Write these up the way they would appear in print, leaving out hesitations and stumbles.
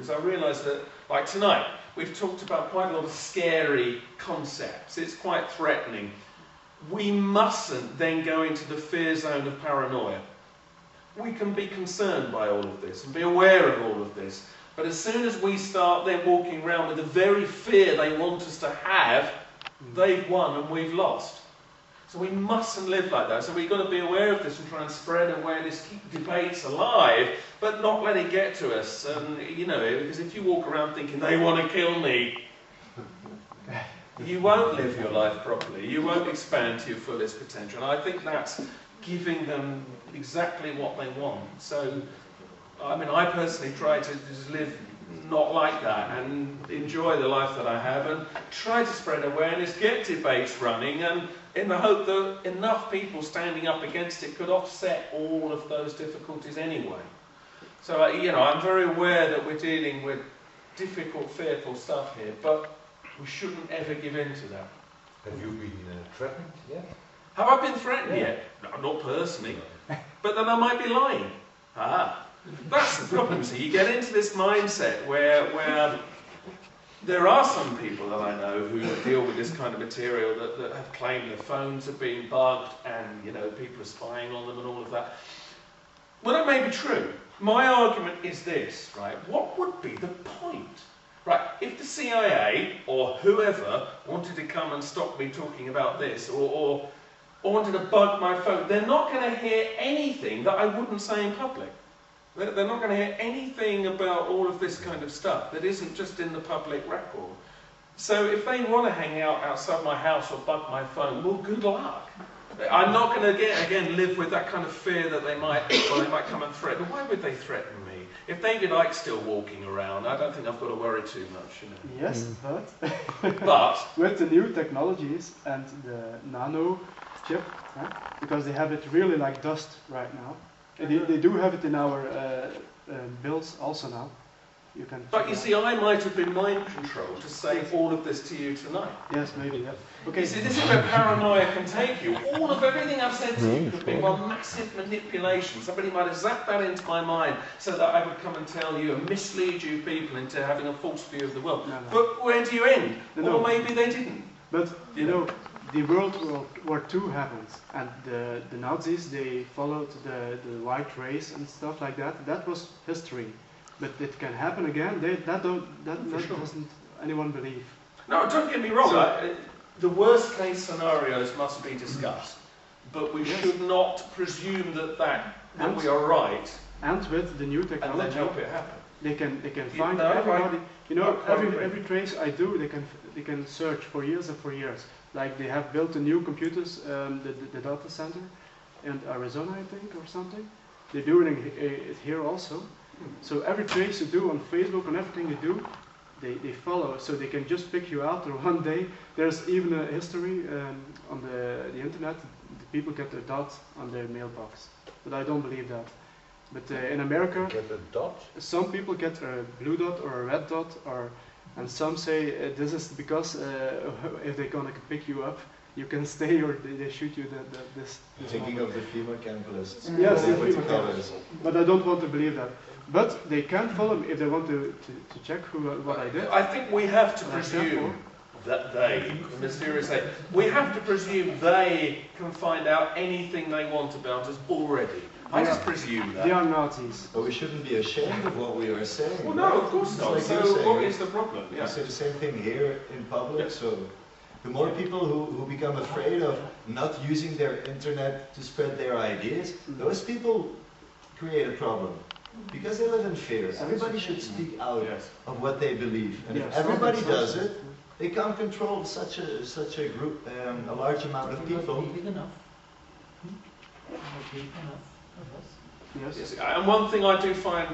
because I realise that, like tonight, we've talked about quite a lot of scary concepts. It's quite threatening. We mustn't then go into the fear zone of paranoia. We can be concerned by all of this and be aware of all of this, but as soon as we start then walking around with the very fear they want us to have, they've won and we've lost. So we mustn't live like that. So we've got to be aware of this and try and spread awareness, keep debates alive, but not let it get to us. And you know, because if you walk around thinking they want to kill me, you won't live your life properly. You won't expand to your fullest potential. And I think that's giving them exactly what they want. So, I mean, I personally try to just live not like that and enjoy the life that I have and try to spread awareness, get debates running, and in the hope that enough people standing up against it could offset all of those difficulties anyway. So, you know, I'm very aware that we're dealing with difficult, fearful stuff here, but we shouldn't ever give in to that. Have you been threatened yet? Have I been threatened yet? No, not personally. But then I might be lying. That's the problem. So you get into this mindset where there are some people that I know who deal with this kind of material that have claimed their phones have been bugged and, you know, people are spying on them and all of that. Well, that may be true. My argument is this, right? What would be the point? Right, if the CIA or whoever wanted to come and stop me talking about this or wanted to bug my phone, they're not going to hear anything that I wouldn't say in public. They're not going to hear anything about all of this kind of stuff that isn't just in the public record. So if they want to hang out outside my house or bug my phone, well, good luck. I'm not going to, again, live with that kind of fear that they might come and threaten. Why would they threaten me? If David Icke's still walking around, I don't think I've got to worry too much, you know. Yes, but with the new technologies and the nano chip, right? Because they have it really like dust right now. And they do have it in our bills also now. You can. But you see, I might have been mind controlled to say all of this to you tonight. Yes, maybe. Yeah. Okay. You see, this is where paranoia can take you. All of everything I've said to you could be one massive manipulation. Somebody might have zapped that into my mind so that I would come and tell you and mislead you people into having a false view of the world. No. But where do you end? No. Or maybe they didn't. But you know, the World War II happened, and the Nazis, they followed the white race and stuff like that. That was history. But it can happen again. That doesn't anyone believe. No, don't get me wrong. So, the worst case scenarios must be discussed, but we should not presume that we are right. And with the new technology, and then help it happen. They can find everybody. You know, every trace I do, they can search for years and for years. Like they have built a new computers, the data center in Arizona, I think, or something. They're doing it here also. So every trace you do on Facebook and everything you do, they follow. So they can just pick you out. Or one day, there's even a history on the internet. The people get a dot on their mailbox, but I don't believe that. But in America, get a dot. Some people get a blue dot or a red dot, and some say this is because if they're gonna pick you up, you can stay, or they shoot you. This Thinking of the female cannibalists. Yes, but I don't want to believe that. But they can follow me if they want to check what I did. I think we have to presume that they, mysterious they, we have to presume they can find out anything they want about us already. I just presume that. They are Nazis. But we shouldn't be ashamed of what we are saying. Well, no, of course not. Like so what is the problem? I say the same thing here in public. So the more people who become afraid of not using their internet to spread their ideas, those people create a problem. Because they live in fear. Everybody should speak out of what they believe. And if everybody does it, they can't control such a group, a large amount of people. Yes. And one thing I do find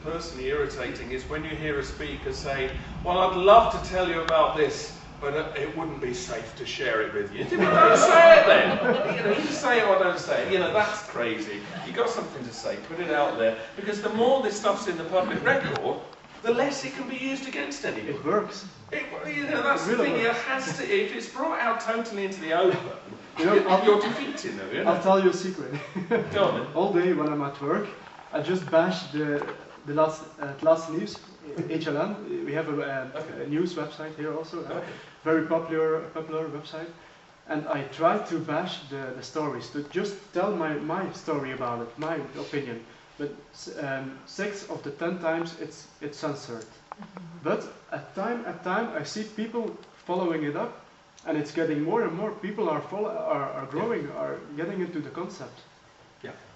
personally irritating is when you hear a speaker say, well, I'd love to tell you about this, but it wouldn't be safe to share it with you. Don't say it then. You know, you say it or don't say it. You know, that's crazy. You've got something to say, put it out there. Because the more this stuff's in the public record, the less it can be used against anybody. It works. You know, that's the thing. It has to, if it's brought out totally into the open, you're defeating them. You know? I'll tell you a secret. Go on then. All day when I'm at work, I just bash the last news HLN. We have a news website here also, Okay. very popular website. And I try to bash the stories, to just tell my story about it, my opinion. But 6 of the 10 times it's censored. But at time I see people following it up, and it's getting more and more. People are growing, are getting into the concept.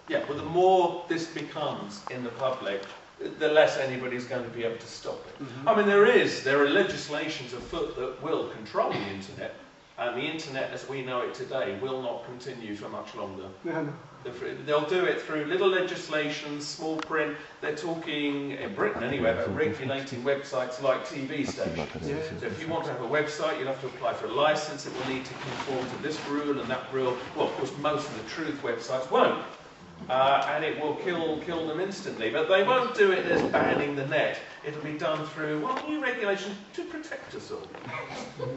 Yeah, well, the more this becomes in the public, the less anybody's going to be able to stop it. I mean, there are legislations afoot that will control the internet, and the internet as we know it today will not continue for much longer. They'll do it through little legislations, small print. They're talking, in Britain anyway, about regulating websites like TV stations. So if you want to have a website, you'll have to apply for a license. It will need to conform to this rule and that rule. Well, of course, most of the truth websites won't. And it will kill them instantly. But they won't do it as banning the net. It'll be done through, well, new regulations to protect us all.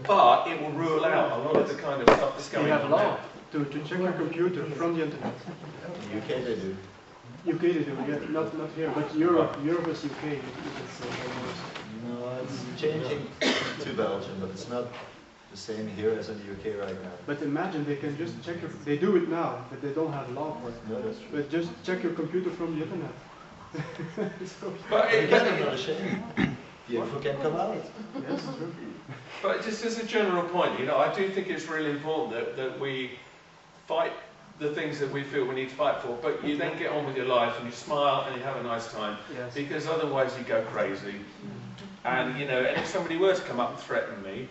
But it will rule out a lot of the kind of stuff that's going on. You have law to check your computer from the internet. In the UK they do. UK they do, yeah, not here, but Europe is UK. No, it's changing to Belgium, but it's not the same here as in the UK right now. But imagine they can just check they do it now, but they don't have law for it. No, that's true. But just check your computer from the internet. But I'm not ashamed. The info can come out. Yes, true. But just as a general point, you know, I do think it's really important that we fight the things that we feel we need to fight for, but you then get on with your life and you smile and you have a nice time, Yes. because otherwise you go crazy. And, you know, and if somebody were to come up and threaten me,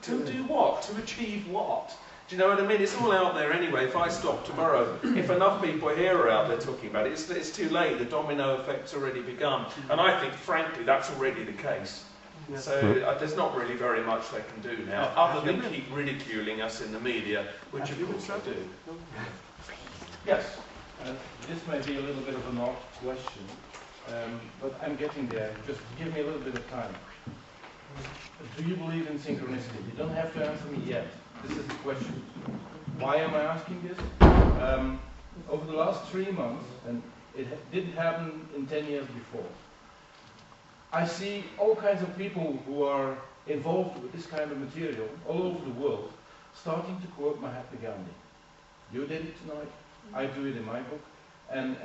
to do what? To achieve what? Do you know what I mean? It's all out there anyway. If I stop tomorrow, if enough people here are out there talking about it, it's too late. The domino effect's already begun. And I think, frankly, that's already the case. Yes. So there's not really very much they can do now, other than keep ridiculing us in the media, which of course they do. Yes? This may be a little bit of an odd question, but I'm getting there. Just give me a little bit of time. Do you believe in synchronicity? You don't have to answer me yet. This is the question. Why am I asking this? Over the last 3 months, and it didn't happen in 10 years before, I see all kinds of people who are involved with this kind of material all over the world starting to quote Mahatma Gandhi. You did it tonight, I do it in my book, and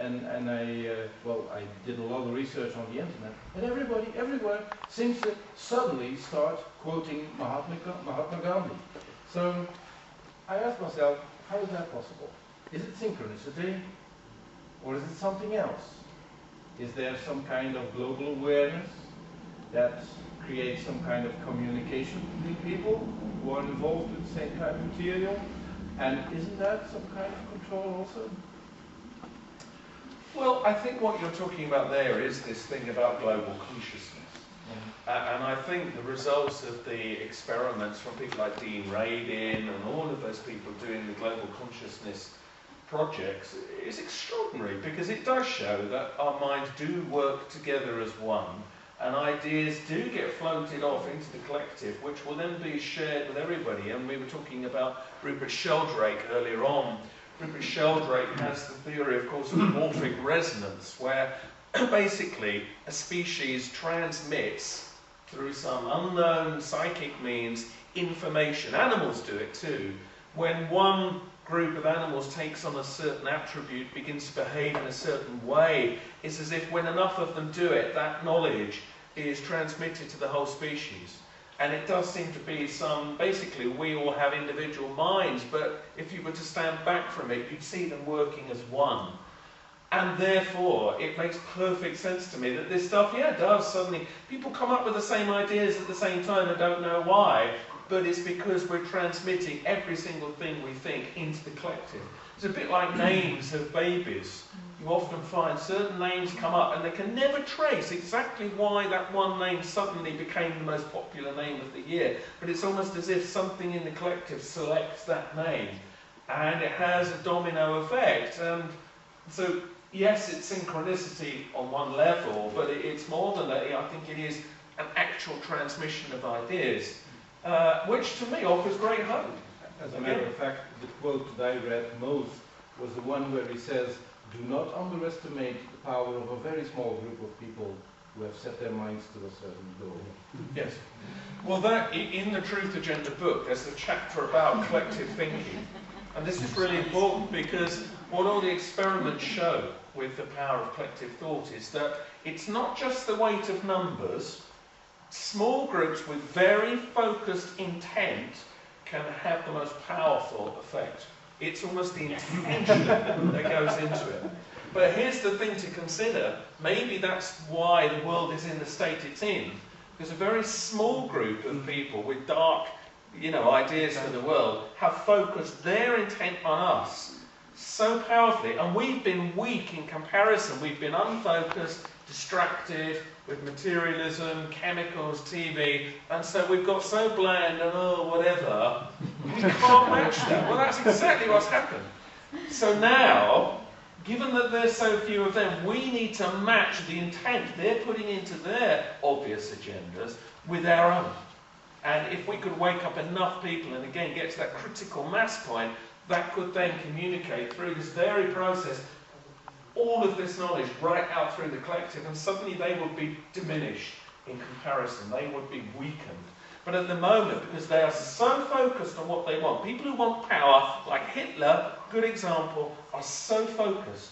I did a lot of research on the internet, and everybody, everywhere, seems to suddenly start quoting Mahatma Gandhi. So I asked myself, how is that possible? Is it synchronicity, or is it something else? Is there some kind of global awareness that creates some kind of communication between people who are involved with the same kind of material? And isn't that some kind of control also? Well, I think what you're talking about there is this thing about global consciousness. And I think the results of the experiments from people like Dean Radin and all of those people doing the global consciousness projects is extraordinary, because it does show that our minds do work together as one, and ideas do get floated off into the collective, which will then be shared with everybody. And we were talking about Rupert Sheldrake earlier on. Rupert Sheldrake has the theory, of course, of morphic resonance, where basically a species transmits through some unknown psychic means information. Animals do it too. When one group of animals takes on a certain attribute, begins to behave in a certain way, it's as if when enough of them do it, that knowledge is transmitted to the whole species. And it does seem to be basically we all have individual minds, but if you were to stand back from it, you'd see them working as one. And therefore, it makes perfect sense to me that this stuff, does suddenly, people come up with the same ideas at the same time and don't know why, but it's because we're transmitting every single thing we think into the collective. It's a bit like names of babies. You often find certain names come up and they can never trace exactly why that one name suddenly became the most popular name of the year. But it's almost as if something in the collective selects that name. And it has a domino effect. And so, yes, it's synchronicity on one level, but it's more than that. I think it is an actual transmission of ideas, which to me offers great hope. As a matter of fact, the quote that I read most was the one where he says, "Do not underestimate the power of a very small group of people who have set their minds to a certain goal. Yes. Well, in the Truth Agenda book, there's a chapter about collective thinking. And this is really important because what all the experiments show with the power of collective thought is that it's not just the weight of numbers. Small groups with very focused intent can have the most powerful effect. It's almost the intention that goes into it. But here's the thing to consider. Maybe that's why the world is in the state it's in. Because a very small group of people with dark, ideas for the world have focused their intent on us so powerfully, and we've been weak in comparison. We've been unfocused, distracted with materialism, chemicals, TV, and so we've got so bland and whatever. We can't match that. Well, that's exactly what's happened. So now, given that there's so few of them, we need to match the intent they're putting into their obvious agendas with our own. And if we could wake up enough people, and again get to that critical mass point, that could then communicate through this very process all of this knowledge right out through the collective, and suddenly they would be diminished in comparison. They would be weakened. But at the moment, because they are so focused on what they want, people who want power, like Hitler, good example, are so focused.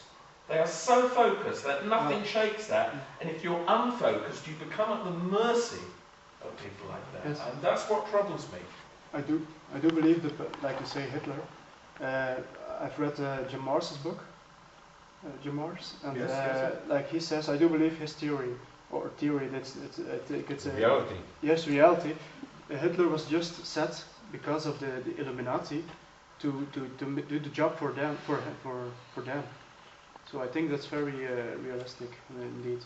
They are so focused that nothing shakes that. And if you're unfocused, you become at the mercy of people like that. Yes. And that's what troubles me. I do believe that, like you say, Hitler. I've read Jim Marrs's book, Jim Marrs, and Yes. like he says, I do believe his theory, I think it's a Reality. yes, reality. Hitler was just set because of the Illuminati to do the job for them, for them. So I think that's very realistic indeed.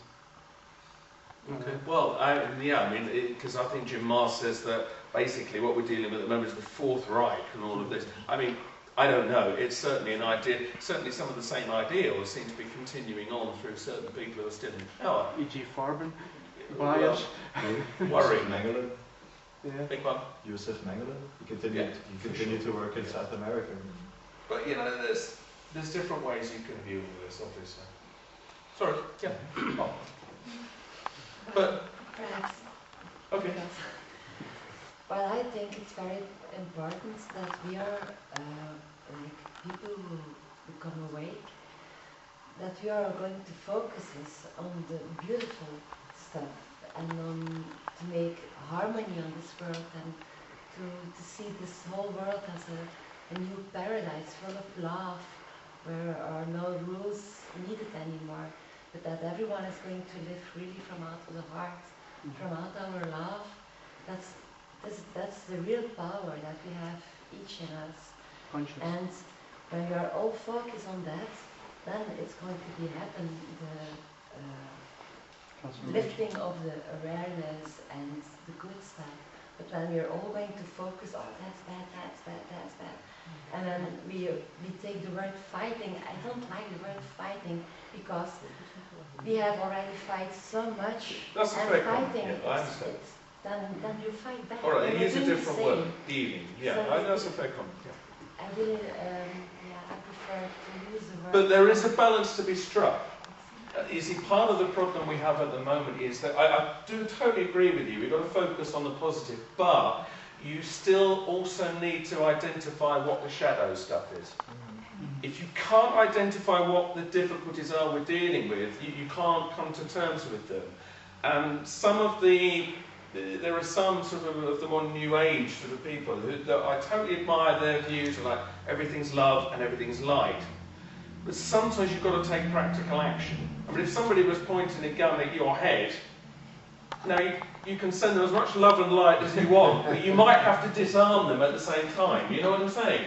Okay. Well, because I think Jim Marrs says that basically what we're dealing with at the moment is the Fourth Reich and all of this. I mean, I don't know. It's certainly an idea. Certainly some of the same ideals seem to be continuing on through certain people who are still in power. E.g. Farben, Well, Bayer. worrying. Mengele, Yeah. Big one. Joseph Mengele, he continued to work in South America. But there's different ways you can view this, obviously. Sorry. Yeah. Oh. But Perhaps. okay. Well, I think it's very important that we are like people who become awake, that we are going to focus on the beautiful stuff and on to make harmony on this world and to see this whole world as a new paradise full of love, where there are no rules needed anymore, but that everyone is going to live really from out of the heart, from out our love. That's the real power that we have each in us. Conscious. And when we are all focused on that, then it's going to be happen, the lifting of the awareness and the good stuff. But when we are all going to focus, oh, that's bad, that's bad, that's bad. And then we take the word fighting. I don't like the word fighting because we have already fight so much. That's a and fair comment. fighting, Yeah, I understand. then you fight back. All right, Then use a you're doing different the word. same. Dealing. Yeah, So that's a fair comment. Yeah. I really, I prefer to use the word. But there is a balance to be struck. You see, part of the problem we have at the moment is that I do totally agree with you. We've got to focus on the positive, but you still also need to identify what the shadow stuff is. If you can't identify what the difficulties are we're dealing with, you can't come to terms with them. And there are some sort of the more new age sort of people that I totally admire their views, like everything's love and everything's light. But sometimes you've got to take practical action. I mean, if somebody was pointing a gun at your head, now you can send them as much love and light as you want, but you might have to disarm them at the same time. You know what I'm saying?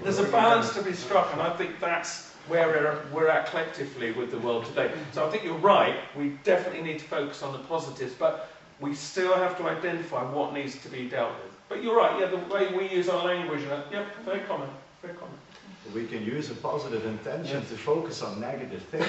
There's a balance to be struck, and I think that's where we're at collectively with the world today. So I think you're right, we definitely need to focus on the positives, but we still have to identify what needs to be dealt with. But you're right, yeah, the way we use our language, fair comment, fair comment. We can use a positive intention to focus on negative things.